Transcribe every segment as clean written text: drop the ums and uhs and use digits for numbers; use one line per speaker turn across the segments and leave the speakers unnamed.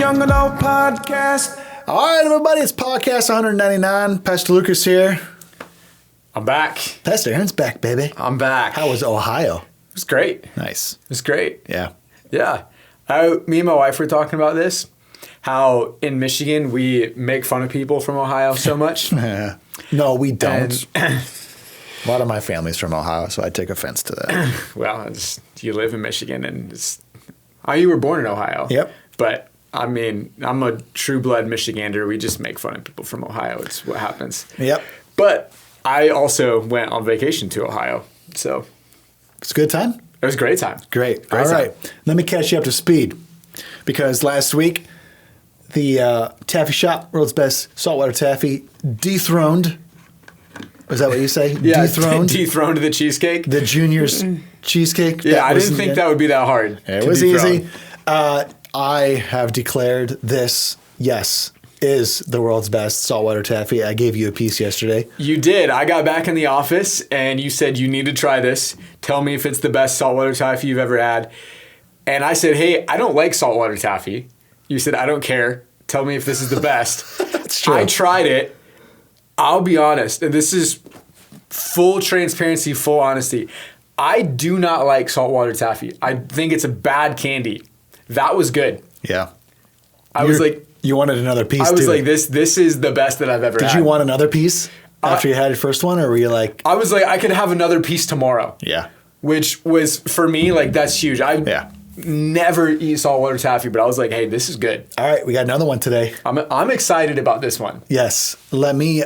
Young Adult Podcast.
All right, everybody, it's podcast 199. Pastor Lucas here.
I'm back.
Pastor Aaron's back, baby.
I'm back.
How was Ohio?
It was great.
Nice.
It was great.
Yeah.
Yeah. Me and my wife were talking about this, how in Michigan we make fun of people from Ohio so much.
No, we don't. A lot of my family's from Ohio, so I take offense to that.
Well, you live in Michigan and you were born in Ohio.
Yep.
But I mean, I'm a true blood Michigander. We just make fun of people from Ohio. It's what happens.
Yep.
But I also went on vacation to Ohio. So
It's a good time?
it was a great time.
Great.
Great
All
time.
right. Let me catch you up to speed. Because last week, the taffy shop, world's best saltwater taffy, dethroned. Is that what you say?
Yeah,
Dethroned
dethroned the cheesecake.
the junior's cheesecake.
Yeah, I
was
didn't think that would be that hard.
It
to
was
dethrone.
easy. I have declared this, yes, is the world's best saltwater taffy. I gave you a piece yesterday.
You did. I got back in the office and you said, you need to try this. Tell me if it's the best saltwater taffy you've ever had. And I said, hey, I don't like saltwater taffy. You said, I don't care. Tell me if this is the best.
It's true.
I tried it. I'll be honest, and this is full transparency, full honesty. I do not like saltwater taffy. I think it's a bad candy. That was good.
Yeah.
I was like,
you wanted another piece,
I was
too.
like, this is the best that I've ever had.
Did you want another piece after you had your first one, or were you like...
I was like, I could have another piece tomorrow.
Yeah.
Which was, for me, like, that's huge. I never eat saltwater taffy, but I was like, hey, this is good.
All right, we got another one today.
I'm excited about this one.
Yes. Let me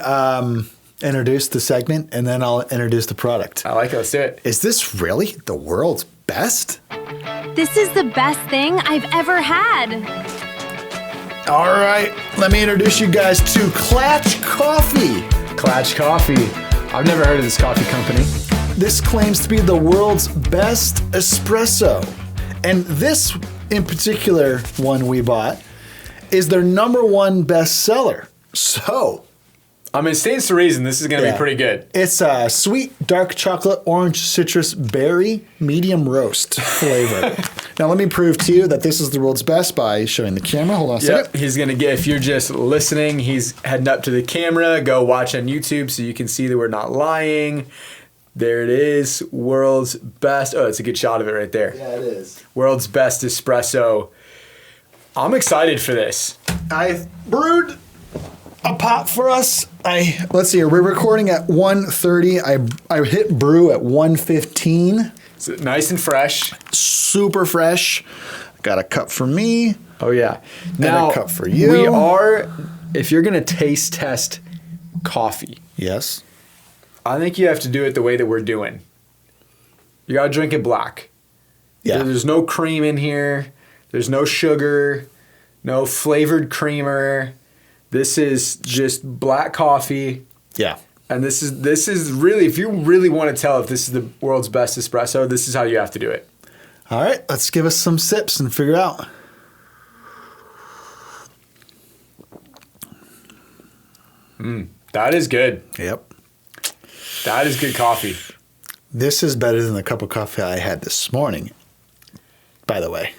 introduce the segment, and then I'll introduce the product.
I like it. Let's do it.
Is this really the world's best?
This is the best thing I've ever had.
All right, let me introduce you guys to Clatch Coffee.
Clatch Coffee. I've never heard of this coffee company.
This claims to be the world's best espresso. And this, in particular, one we bought, is their #1 bestseller. So,
I mean, it stands to reason this is going to be pretty good.
It's a sweet, dark chocolate, orange, citrus, berry, medium roast flavor. Now, let me prove to you that this is the world's best by showing the camera. Hold on a second.
He's going to get, if you're just listening, he's heading up to the camera. Go watch on YouTube so you can see that we're not lying. There it is. World's best. Oh, it's a good shot of it right there.
Yeah, it is.
World's best espresso. I'm excited for this.
I brewed a pot for us. Let's see here. We're recording at 1:30. I hit brew at 1:15.
It's nice and fresh.
Super fresh. Got a cup for me.
Oh, yeah.
Now, a cup for you.
We are, if you're going to taste test coffee,
Yes.
I think you have to do it the way that we're doing. You got to drink it black.
Yeah.
There's no cream in here. There's no sugar, no flavored creamer. This is just black coffee.
Yeah.
And this is really, if you really want to tell if this is the world's best espresso, this is how you have to do it.
All right. Let's give us some sips and figure out.
That is good.
Yep.
That is good coffee.
This is better than the cup of coffee I had this morning, by the way.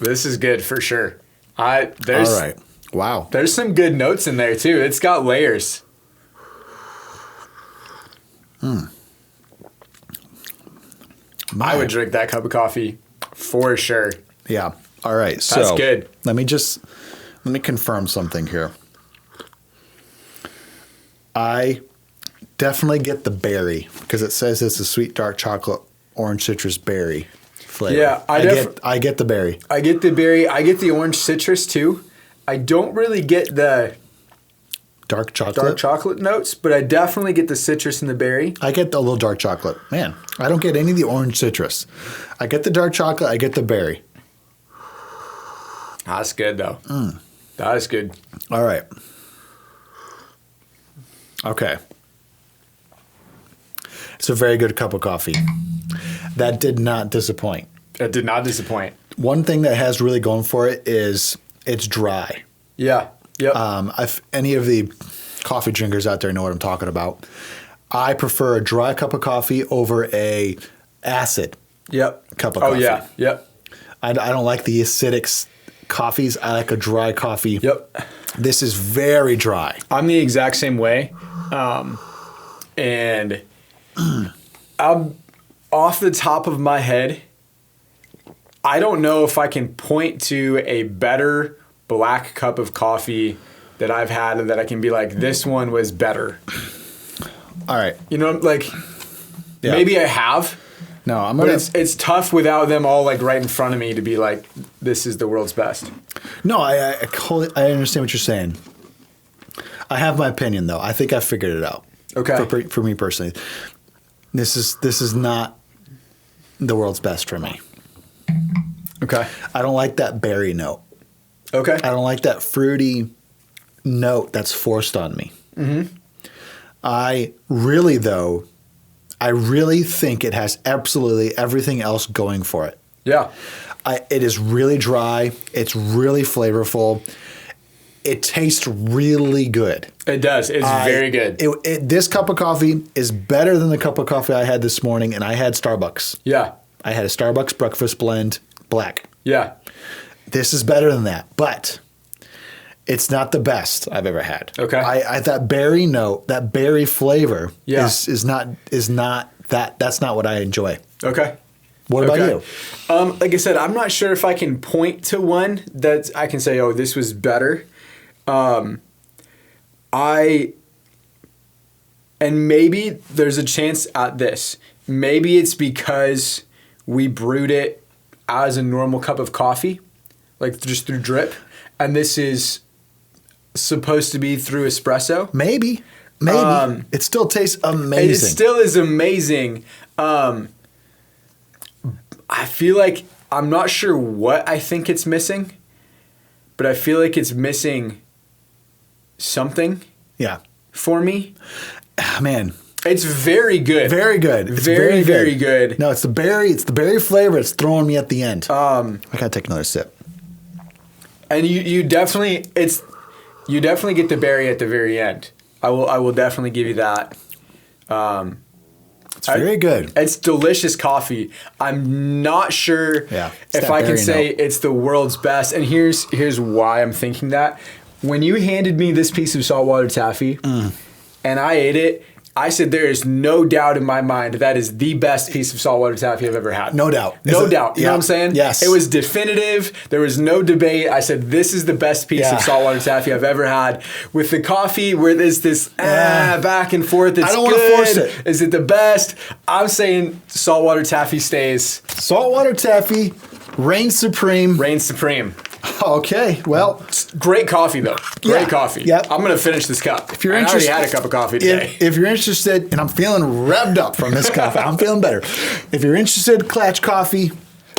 This is good for sure.
All right. Wow.
There's some good notes in there too. It's got layers. I would drink that cup of coffee for sure.
Yeah. All right. So
That's good.
Let me confirm something here. I definitely get the berry because it says it's a sweet dark chocolate orange citrus berry flavor.
Yeah,
I get the berry.
I get the berry. I get the orange citrus too. I don't really get the
Dark chocolate.
notes, but I definitely get the citrus and the berry.
I get a little dark chocolate. Man, I don't get any of the orange citrus. I get the dark chocolate. I get the berry.
That's good though. That is good.
All right. Okay. It's a very good cup of coffee. That did not disappoint.
It did not disappoint.
One thing that has really going for it is it's dry.
Yeah. Yep.
If any of the coffee drinkers out there know what I'm talking about, I prefer a dry cup of coffee over a acid
Yep.
cup of coffee.
Oh yeah. Yep.
I don't like the acidic coffees, I like a dry coffee.
Yep.
This is very dry.
I'm the exact same way. And I'm off the top of my head, I don't know if I can point to a better black cup of coffee that I've had that I can be like, this one was better.
All right.
You know, like,
Yeah.
maybe I have.
No, I'm
But
gonna.
it's tough without them all like right in front of me to be like, this is the world's best.
No, I understand what you're saying. I have my opinion though. I think I figured it out.
Okay.
For me personally, this is not the world's best for me.
Okay.
I don't like that berry note.
Okay.
I don't like that fruity note that's forced on me. Mm-hmm. I really think it has absolutely everything else going for it.
Yeah.
It is really dry. It's really flavorful. It tastes really good.
It does. It's very good.
This cup of coffee is better than the cup of coffee I had this morning, and I had Starbucks.
Yeah.
I had a Starbucks breakfast blend black.
Yeah.
This is better than that, but it's not the best I've ever had.
Okay.
That berry note, that berry flavor
Yeah.
is not that's not what I enjoy.
Okay.
What about you?
Like I said, I'm not sure if I can point to one that I can say, oh, this was better. And maybe there's a chance at this. Maybe it's because we brewed it as a normal cup of coffee, like just through drip, and this is supposed to be through espresso.
Maybe. It still tastes amazing.
It still is amazing. I feel like I'm not sure what I think it's missing, but I feel like it's missing something
Yeah.
for me.
Man.
It's very good.
Very good. It's
very, very good.
No, it's the berry flavor. It's throwing me at the end. I gotta take another sip.
And you definitely get the berry at the very end. I will definitely give you that.
It's very good.
It's delicious coffee. I'm not sure if I can say it's the world's best. And here's why I'm thinking that. When you handed me this piece of saltwater taffy and I ate it, I said there is no doubt in my mind that is the best piece of saltwater taffy I've ever had.
No doubt.
No doubt. You know what I'm saying?
Yes.
It was definitive. There was no debate. I said this is the best piece of saltwater taffy I've ever had. With the coffee where there's this back and forth. It's
I don't want to force it.
Is it the best? I'm saying saltwater taffy stays.
Saltwater taffy reigns supreme.
Reigns supreme.
Okay, well.
Great coffee, though. Great coffee.
Yep.
I'm going to finish this cup.
If you're
I
interested,
already had a cup of coffee today.
If you're interested, and I'm feeling revved up from this coffee, I'm feeling better. If you're interested, Klatch Coffee,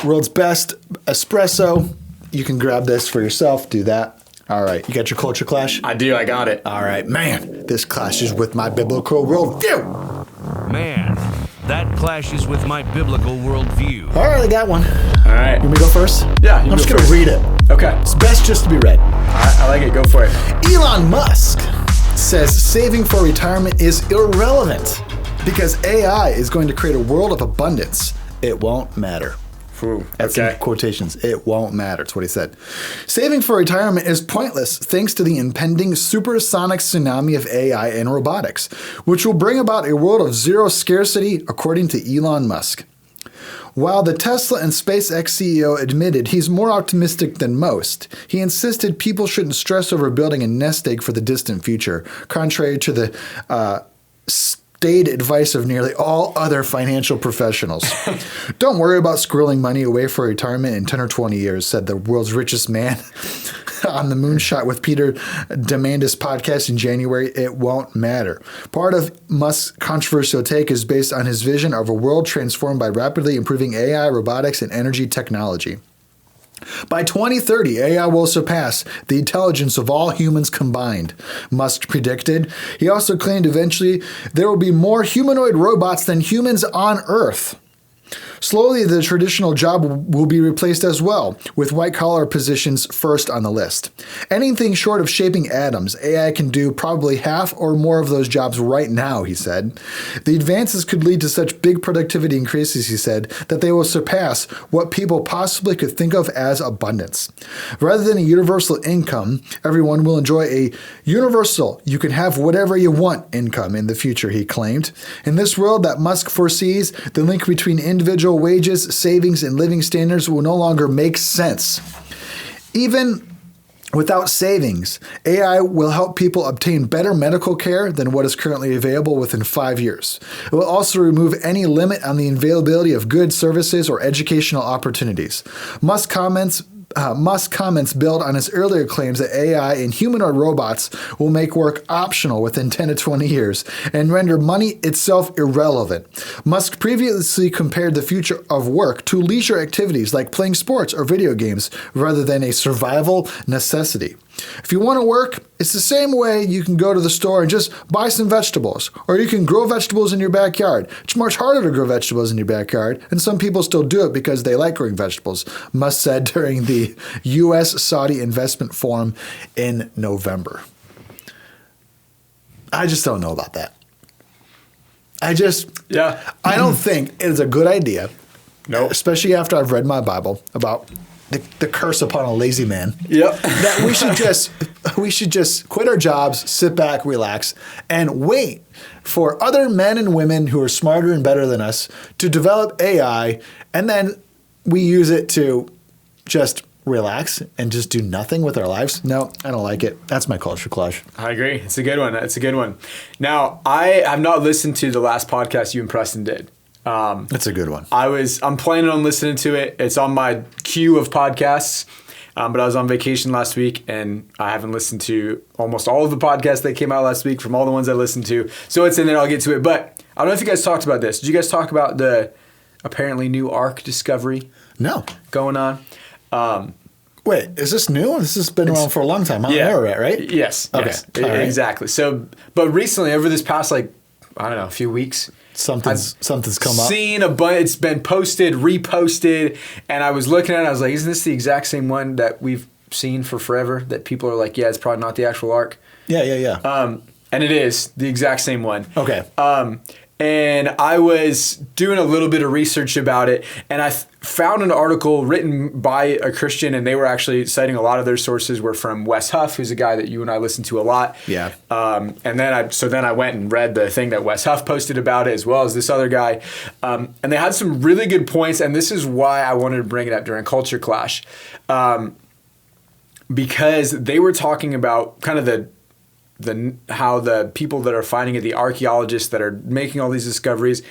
world's best espresso. You can grab this for yourself. Do that. All right. You got your culture clash?
I do. I got it.
All right. Man, this clashes with my biblical worldview.
Man, that clashes with my biblical worldview.
All right, I got one.
All right.
You want me to go first?
Yeah,
I'm just
go
going to
first.
read it.
Okay.
It's best just to be read.
I like it. Go for it.
Elon Musk says saving for retirement is irrelevant because AI is going to create a world of abundance. It won't matter.
Ooh,
That's
okay.
in quotations. It won't matter. That's what he said. Saving for retirement is pointless thanks to the impending supersonic tsunami of AI and robotics, which will bring about a world of zero scarcity, according to Elon Musk. While the Tesla and SpaceX CEO admitted he's more optimistic than most, he insisted people shouldn't stress over building a nest egg for the distant future, contrary to the stated advice of nearly all other financial professionals. Don't worry about squirreling money away for retirement in 10 or 20 years, said the world's richest man on the Moonshot with Peter Diamandis podcast in January. It won't matter. Part of Musk's controversial take is based on his vision of a world transformed by rapidly improving AI, robotics, and energy technology. By 2030, AI will surpass the intelligence of all humans combined, Musk predicted. He also claimed eventually there will be more humanoid robots than humans on Earth. Slowly, the traditional job will be replaced as well, with white-collar positions first on the list. Anything short of shaping atoms, AI can do probably half or more of those jobs right now, he said. The advances could lead to such big productivity increases, he said, that they will surpass what people possibly could think of as abundance. Rather than a universal income, everyone will enjoy a universal, you can have whatever you want income in the future, he claimed. In this world that Musk foresees, the link between individual wages, savings, and living standards will no longer make sense. Even without savings, AI will help people obtain better medical care than what is currently available within 5 years. It will also remove any limit on the availability of goods, services, or educational opportunities. Musk comments build on his earlier claims that AI and humanoid robots will make work optional within 10 to 20 years and render money itself irrelevant. Musk previously compared the future of work to leisure activities like playing sports or video games rather than a survival necessity. If you want to work, it's the same way you can go to the store and just buy some vegetables, or you can grow vegetables in your backyard. It's much harder to grow vegetables in your backyard, and some people still do it because they like growing vegetables, Musk said during the U.S.-Saudi investment forum in November. I just don't know about that. I don't think it's a good idea.
No.
Especially after I've read my Bible about the curse upon a lazy man.
Yep.
That we should just quit our jobs, sit back, relax, and wait for other men and women who are smarter and better than us to develop AI, and then we use it to just relax and just do nothing with our lives. No, I don't like it. That's my culture clash.
I agree. It's a good one. It's a good one. Now, I have not listened to the last podcast you and Preston did.
That's a good one.
I'm planning on listening to it. It's on my queue of podcasts, but I was on vacation last week and I haven't listened to almost all of the podcasts that came out last week from all the ones I listened to. So it's in there. I'll get to it. But I don't know if you guys talked about this. Did you guys talk about the apparently new ark discovery?
No.
Going on?
Wait, is this new? This has been around for a long time. I'm aware, right?
Yes.
Okay.
Yes,
right.
Exactly. So, but recently, over this past, a few weeks,
Something's come up.
Seen a bunch. It's been posted, reposted, and I was looking at it. I was like, "Isn't this the exact same one that we've seen for forever?" That people are like, "Yeah, it's probably not the actual ark."
Yeah.
And it is the exact same one.
Okay.
And I was doing a little bit of research about it, and I found an article written by a Christian, and they were actually citing a lot of their sources were from Wes Huff, who's a guy that you and I listen to a lot.
Yeah.
And then I went and read the thing that Wes Huff posted about it, as well as this other guy, and they had some really good points, and this is why I wanted to bring it up during Culture Clash, because they were talking about kind of how the people that are finding it, the archaeologists that are making all these discoveries,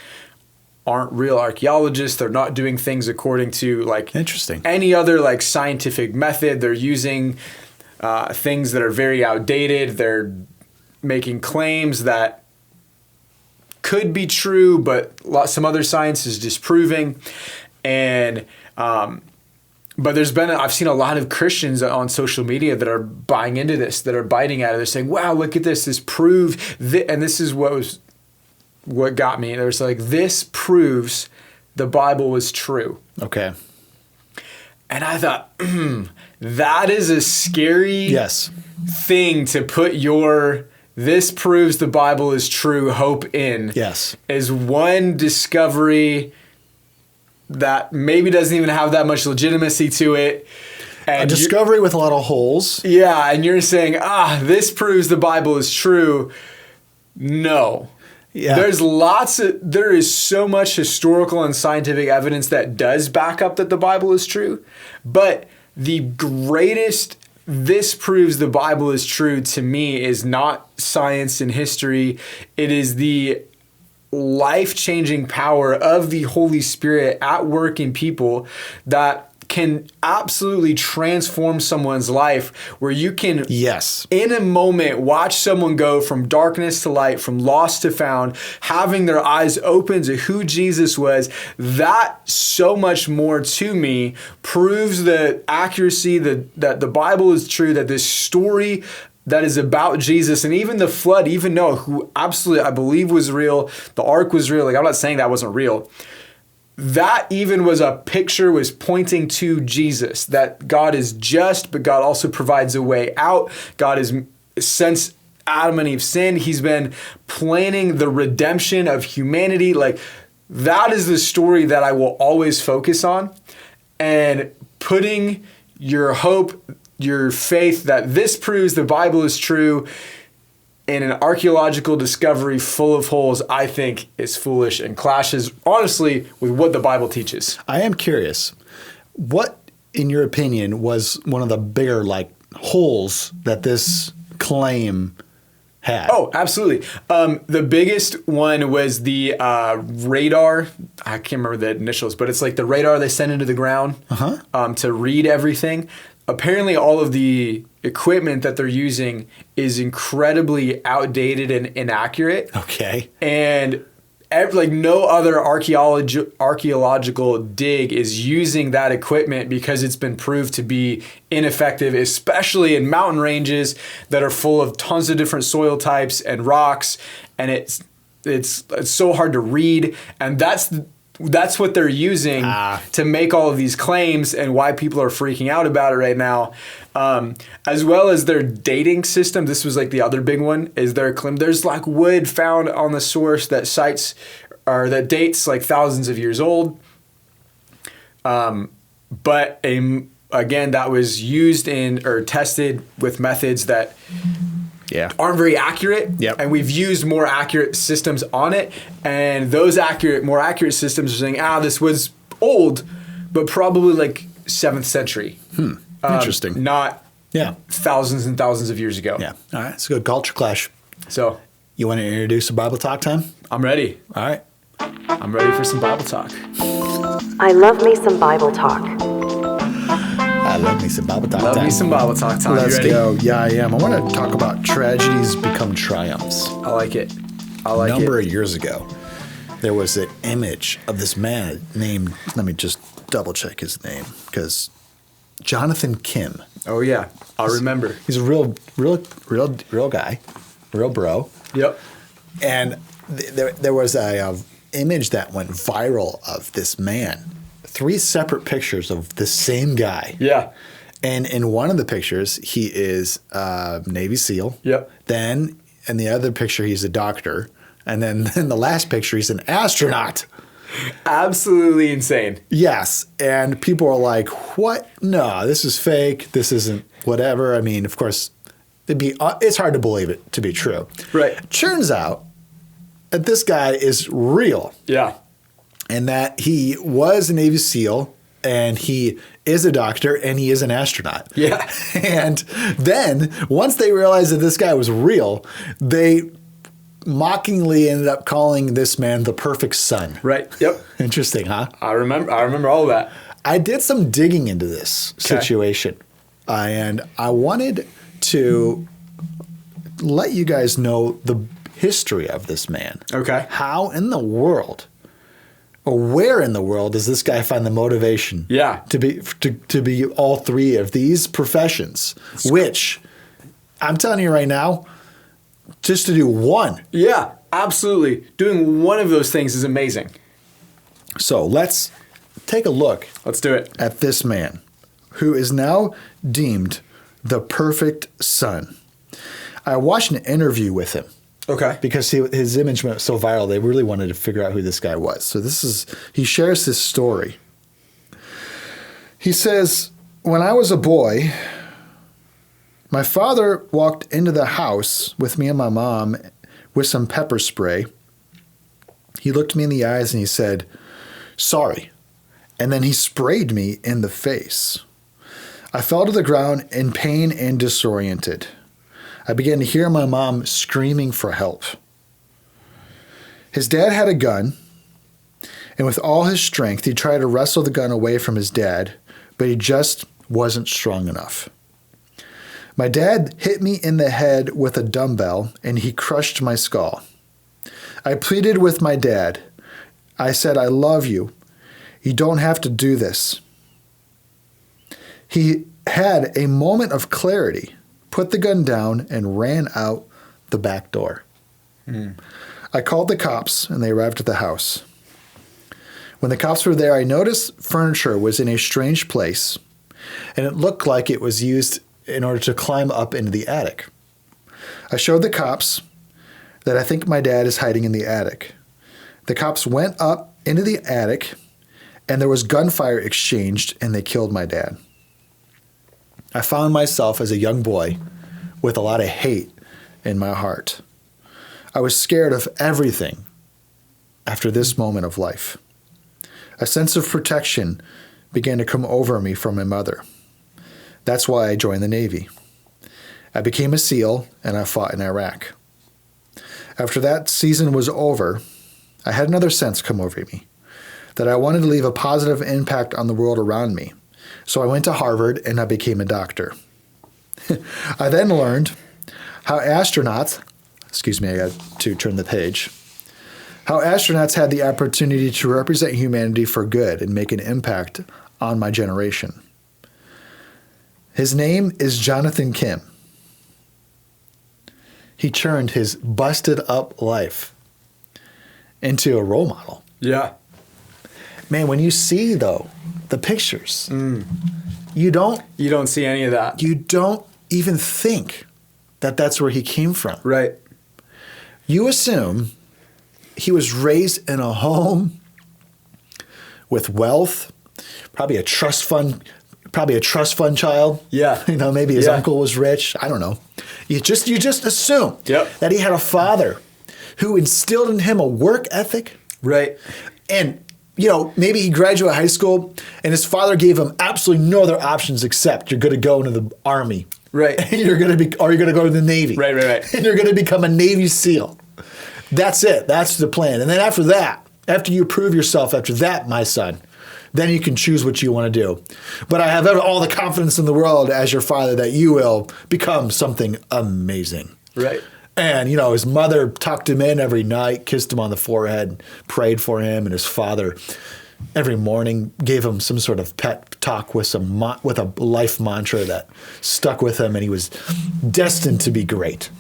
aren't real archaeologists. They're not doing things according to
Interesting.
any other scientific method. They're using things that are very outdated. They're making claims that could be true, but some other science is disproving. And but I've seen a lot of Christians on social media that are buying into this, that are biting at it. They're saying, "Wow, look at this! This proves," and this is what got me. There's this proves the Bible was true.
Okay.
And I thought, that is a scary thing to put your "this proves the Bible is true" hope in.
Yes.
Is one discovery that maybe doesn't even have that much legitimacy to it. And
a discovery with a lot of holes.
Yeah, and you're saying, this proves the Bible is true. No.
Yeah.
There is so much historical and scientific evidence that does back up that the Bible is true. But the greatest "this proves the Bible is true" to me is not science and history. It is the life-changing power of the Holy Spirit at work in people that can absolutely transform someone's life, where you can, in a moment, watch someone go from darkness to light, from lost to found, having their eyes open to who Jesus was. That so much more to me proves the accuracy that the Bible is true, that this story that is about Jesus, and even the flood, even Noah, who absolutely I believe was real, the ark was real. I'm not saying that wasn't real. that even was a picture, was pointing to Jesus, that God is just, but God also provides a way out. God is, since Adam and Eve sinned, he's been planning the redemption of humanity. Like, that is the story that I will always focus on, and putting your hope, your faith that this proves the Bible is true in an archaeological discovery full of holes, I think is foolish and clashes, honestly, with what the Bible teaches.
I am curious. What, in your opinion, was one of the bigger, like, holes that this claim had?
Oh, absolutely. The biggest one was the radar. I can't remember the initials, but it's like the radar they send into the ground to read everything. Apparently, all of the equipment that they're using is incredibly outdated and inaccurate.
Okay.
And like no other archaeological dig is using that equipment because it's been proved to be ineffective, especially in mountain ranges that are full of tons of different soil types and rocks. And it's so hard to read. And that's what they're using to make all of these claims, and why people are freaking out about it right now. As well as their dating system. This was like the other big one, is their claim. There's like wood found on the source that that dates like thousands of years old. But again, that was used or tested with methods that aren't very accurate.
Yep.
And we've used more accurate systems on it. And those more accurate systems are saying, this was old, but probably like 7th century.
Interesting.
Not thousands and thousands of years ago.
Yeah. All right. It's a good culture clash.
So
you want to introduce a Bible talk time?
I'm ready.
All right.
I'm ready for some Bible talk.
I love me some Bible talk.
I love me some Bible talk time.
Love me some Bible talk time.
Let's
You ready?
go. Yeah, I am. I want to talk about tragedies become triumphs.
I like it. I like
A number
it.
of years ago, there was an image of this man named, let me just double check his name, because Jonathan Kim.
Oh yeah, I remember.
He's a real guy, real bro.
Yep.
And there was a image that went viral of this man. 3 separate pictures of the same guy.
Yeah.
And in one of the pictures, he is a Navy SEAL.
Yep.
Then in the other picture, he's a doctor. And then in the last picture, he's an astronaut.
Absolutely insane.
Yes. And people are like, what? No, this is fake. This isn't whatever. I mean, of course, it's hard to believe it to be true.
Right.
Turns out that this guy is real.
Yeah.
And that he was a Navy SEAL, and he is a doctor, and he is an astronaut.
Yeah.
And then once they realized that this guy was real, they mockingly ended up calling this man the perfect son.
Right. Yep.
Interesting, huh?
I remember all of that.
I did some digging into this situation, and I wanted to let you guys know the history of this man.
Okay.
How in the world, or where in the world, does this guy find the motivation to be all 3 of these professions, which I'm telling you right now, just to do one.
Yeah, absolutely. Doing one of those things is amazing.
So let's take a look.
Let's do it.
At this man who is now deemed the perfect son. I watched an interview with him.
Okay.
Because his image went so viral, they really wanted to figure out who this guy was. So he shares this story. He says, when I was a boy, my father walked into the house with me and my mom with some pepper spray. He looked me in the eyes and he said, sorry. And then he sprayed me in the face. I fell to the ground in pain and disoriented. I began to hear my mom screaming for help. His dad had a gun, and with all his strength, he tried to wrestle the gun away from his dad, but he just wasn't strong enough. My dad hit me in the head with a dumbbell, and he crushed my skull. I pleaded with my dad. I said, I love you. You don't have to do this. He had a moment of clarity, put the gun down, and ran out the back door. I called the cops, and they arrived at the house. When the cops were there, I noticed furniture was in a strange place, and it looked like it was used in order to climb up into the attic. I showed the cops that I think my dad is hiding in the attic. The cops went up into the attic, and there was gunfire exchanged, and they killed my dad. I found myself as a young boy with a lot of hate in my heart. I was scared of everything after this moment of life. A sense of protection began to come over me from my mother. That's why I joined the Navy. I became a SEAL, and I fought in Iraq. After that season was over, I had another sense come over me, that I wanted to leave a positive impact on the world around me. So I went to Harvard, and I became a doctor. I then learned how astronauts, I got to turn the page, how astronauts had the opportunity to represent humanity for good and make an impact on my generation. His name is Jonathan Kim. He turned his busted up life into a role model.
Yeah.
Man, when you see, though, the pictures, you don't
see any of that.
You don't even think that that's where he came from.
Right.
You assume he was raised in a home with wealth, probably a trust fund child.
Yeah.
Maybe his uncle was rich. I don't know. You just assume that he had a father who instilled in him a work ethic.
Right.
And maybe he graduated high school and his father gave him absolutely no other options except you're going to go into the Army.
Right.
And you're going to go to the Navy.
Right.
And you're going to become a Navy SEAL. That's it. That's the plan. And then after you prove yourself after that, my son, then you can choose what you want to do. But I have all the confidence in the world as your father that you will become something amazing.
Right.
And, his mother tucked him in every night, kissed him on the forehead, prayed for him. And his father every morning gave him some sort of pep talk with a life mantra that stuck with him. And he was destined to be great.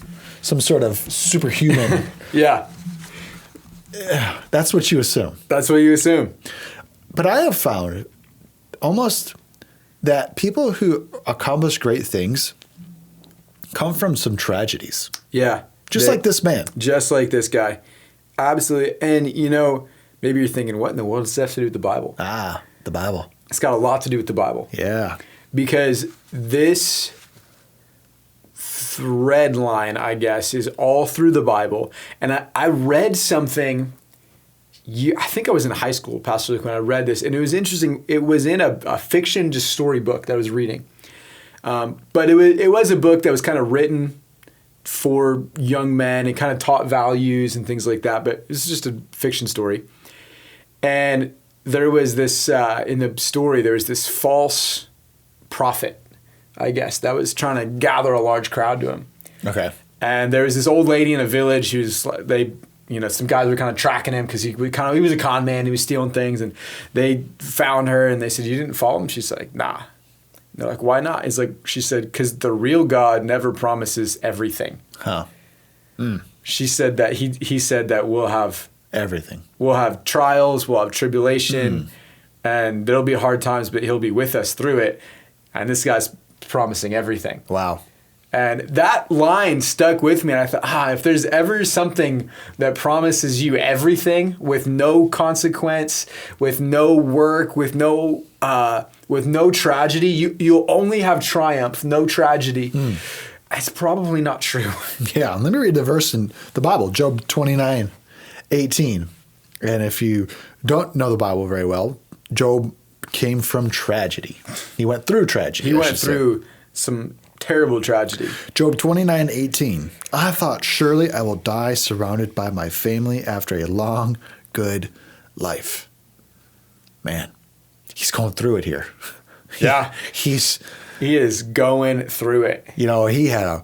Some sort of superhuman.
Yeah.
That's what you assume.
That's what you assume.
But I have found almost that people who accomplish great things come from some tragedies.
Yeah.
Just like this man.
Just like this guy. Absolutely. And, maybe you're thinking, what in the world does that have to do with the Bible?
Ah, the Bible.
It's got a lot to do with the Bible.
Yeah.
Because this thread line, I guess, is all through the Bible. And I read something, I think I was in high school, Pastor Luke, when I read this. And it was interesting. It was in a fiction, just story book that I was reading. But it was a book that was kind of written for young men and kind of taught values and things like that. But it was just a fiction story. And there was this, in the story, there was this false prophet, I guess, that was trying to gather a large crowd to him.
Okay.
And there was this old lady in a village some guys were kind of tracking him because he was a con man. He was stealing things, and they found her and they said, "You didn't follow him?" She's like, "Nah." And they're like, "Why not?" It's like, she said, "Because the real God never promises everything."
Huh.
She said that he said that we'll have
everything.
We'll have trials, we'll have tribulation, and there'll be hard times, but he'll be with us through it. And this guy's promising everything.
Wow.
And that line stuck with me. And I thought, if there's ever something that promises you everything with no consequence, with no work, with no tragedy, you'll only have triumph, no tragedy. It's probably not true.
Yeah. Let me read the verse in the Bible, Job 29:18. And if you don't know the Bible very well, Job came from tragedy. He went through tragedy.
He went through some terrible tragedy.
Job 29:18. I thought, surely I will die surrounded by my family after a long, good life. Man, he's going through it here.
Yeah.
He
is going through it.
He had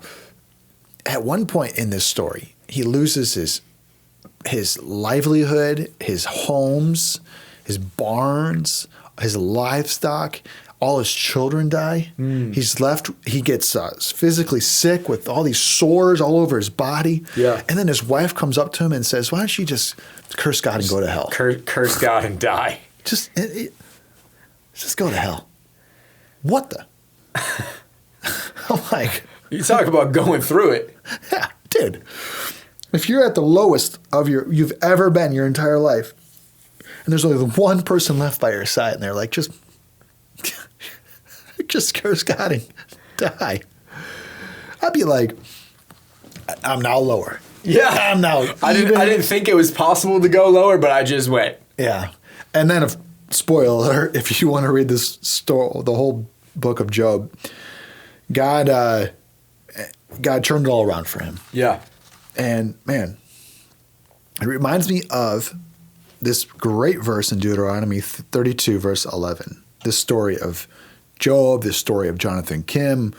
at one point in this story, he loses his livelihood, his homes, his barns, his livestock, all his children die. He's left. He gets physically sick with all these sores all over his body.
Yeah.
And then his wife comes up to him and says, "Why don't you just curse God and go to hell?
Curse God and die."
Just go to hell." What the? I'm like,
You talk about going through it.
yeah, dude. If you're at the lowest of you've ever been your entire life, and there's only one person left by your side, and they're like, just curse God and die. I'd be like, I'm now lower.
Yeah.
I'm now.
I didn't think it was possible to go lower, but I just went.
Yeah. And then, spoiler alert, if you want to read this story, the whole book of Job, God turned it all around for him.
Yeah.
And man, it reminds me of this great verse in Deuteronomy 32, verse 11. This story of Job, this story of Jonathan Kim,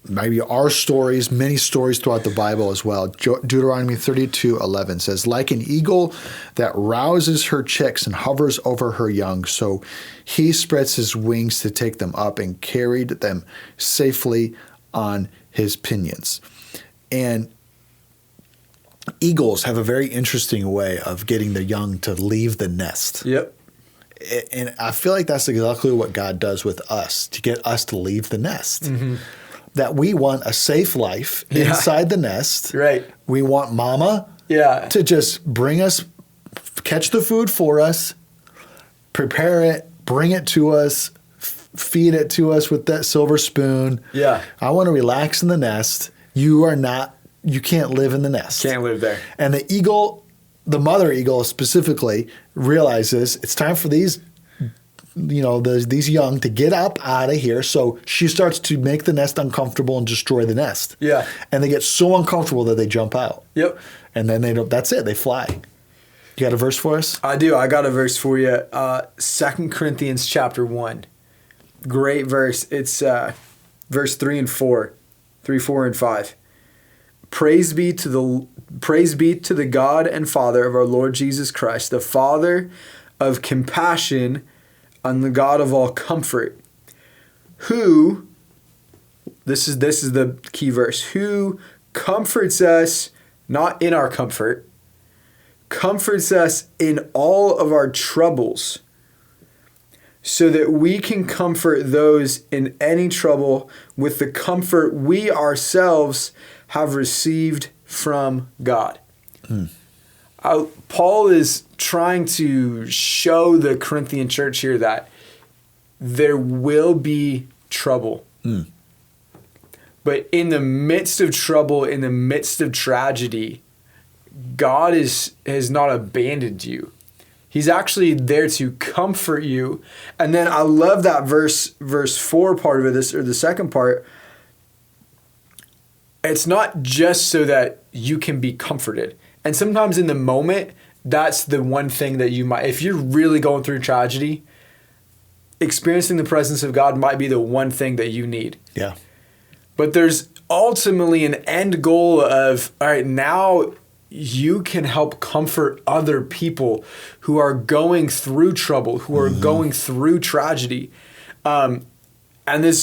maybe our stories, many stories throughout the Bible as well. Deuteronomy 32:11 says, "Like an eagle that rouses her chicks and hovers over her young, so he spreads his wings to take them up and carried them safely on his pinions." And eagles have a very interesting way of getting their young to leave the nest.
Yep.
And I feel like that's exactly what God does with us, to get us to leave the nest. Mm-hmm. That we want a safe life inside the nest.
Right.
We want mama
Yeah.
to just bring us, catch the food for us, prepare it, bring it to us, feed it to us with that silver spoon.
Yeah.
I want to relax in the nest. You can't live in the nest.
Can't live there.
And the eagle, the mother eagle specifically, realizes it's time for these young to get up out of here. So she starts to make the nest uncomfortable and destroy the nest.
Yeah.
And they get so uncomfortable that they jump out.
Yep.
And then that's it. They fly. You got a verse for us?
I do. I got a verse for you. 2 Corinthians chapter 1. Great verse. It's verse 3 and 4. 3, 4, and 5. Praise be to the God and Father of our Lord Jesus Christ, the Father of compassion and the God of all comfort, who, this is the key verse, who comforts us not in our comfort, comforts us in all of our troubles, so that we can comfort those in any trouble with the comfort we ourselves have received from God. Paul is trying to show the Corinthian church here that there will be trouble. But in the midst of trouble, in the midst of tragedy, God has not abandoned you. He's actually there to comfort you. And then I love that verse 4 part of it, or the second part. It's not just so that you can be comforted. And sometimes in the moment, that's the one thing that you might, if you're really going through tragedy, experiencing the presence of God might be the one thing that you need.
Yeah.
But there's ultimately an end goal of, all right, now you can help comfort other people who are going through trouble, who are going through tragedy. And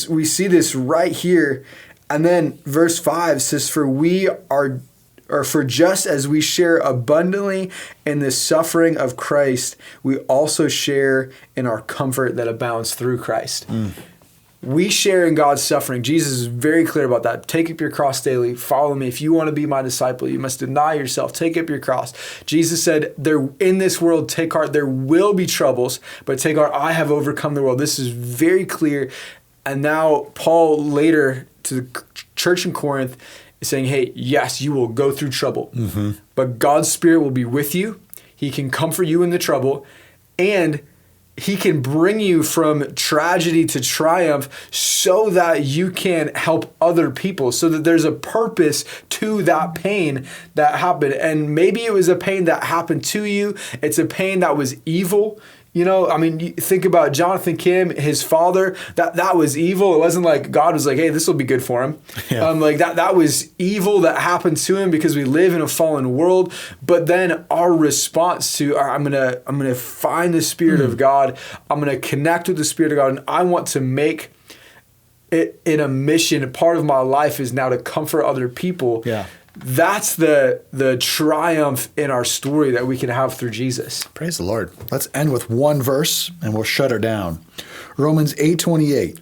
we see this right here. And then verse 5 says, for just as we share abundantly in the suffering of Christ, we also share in our comfort that abounds through Christ. We share in God's suffering. Jesus is very clear about that. Take up your cross daily. Follow me. If you want to be my disciple, you must deny yourself. Take up your cross. Jesus said, in this world, take heart. There will be troubles, but take heart. I have overcome the world. This is very clear. And now Paul later to the church in Corinth is saying, hey, yes, you will go through trouble, but God's Spirit will be with you. He can comfort you in the trouble, and he can bring you from tragedy to triumph so that you can help other people, so that there's a purpose to that pain that happened. And maybe it was a pain that happened to you. It's a pain that was evil. You know, I mean, you think about Jonathan Kim, his father, that was evil. It wasn't like God was like, hey, this will be good for him.
Yeah.
Like that was evil that happened to him because we live in a fallen world. But then our response to, I'm gonna find the Spirit of God. I'm gonna connect with the Spirit of God, and I want to make it in a mission. Part of my life is now to comfort other people.
Yeah.
That's the triumph in our story that we can have through Jesus.
Praise the Lord. Let's end with one verse and we'll shut her down. Romans 8:28.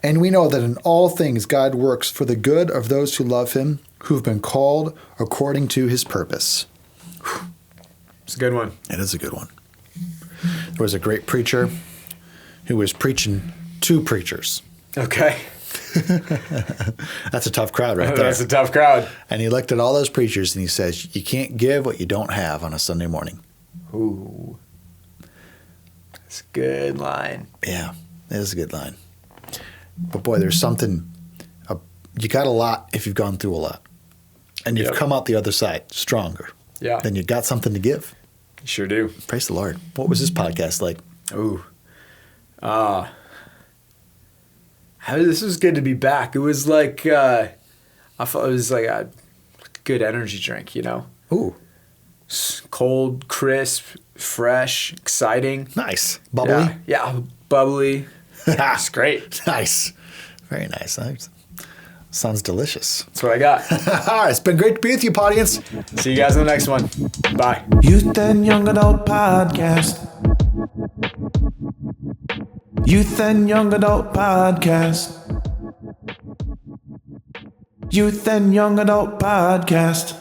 And we know that in all things God works for the good of those who love him, who've been called according to his purpose.
It's a good one.
It is a good one. There was a great preacher who was preaching to preachers.
Okay.
That's a tough crowd right there.
That's a tough crowd.
And he looked at all those preachers and he says, you can't give what you don't have on a Sunday morning.
Ooh. That's a good line.
Yeah, it is a good line. But boy, there's something, you got a lot if you've gone through a lot. And you've come out the other side stronger.
Yeah.
Then you got something to give.
You sure do.
Praise the Lord. What was this podcast like?
Ooh. This was good to be back. It was like, I felt it was like a good energy drink, you know?
Ooh,
Cold, crisp, fresh, exciting.
nice. Bubbly?
Yeah, bubbly. It's great.
Nice. Very nice. Sounds delicious.
That's what I got.
All right, it's been great to be with you, audience.
See you guys in the next one. Bye.
Youth and Young Adult Podcast. Youth and Young Adult Podcast. Youth and Young Adult Podcast.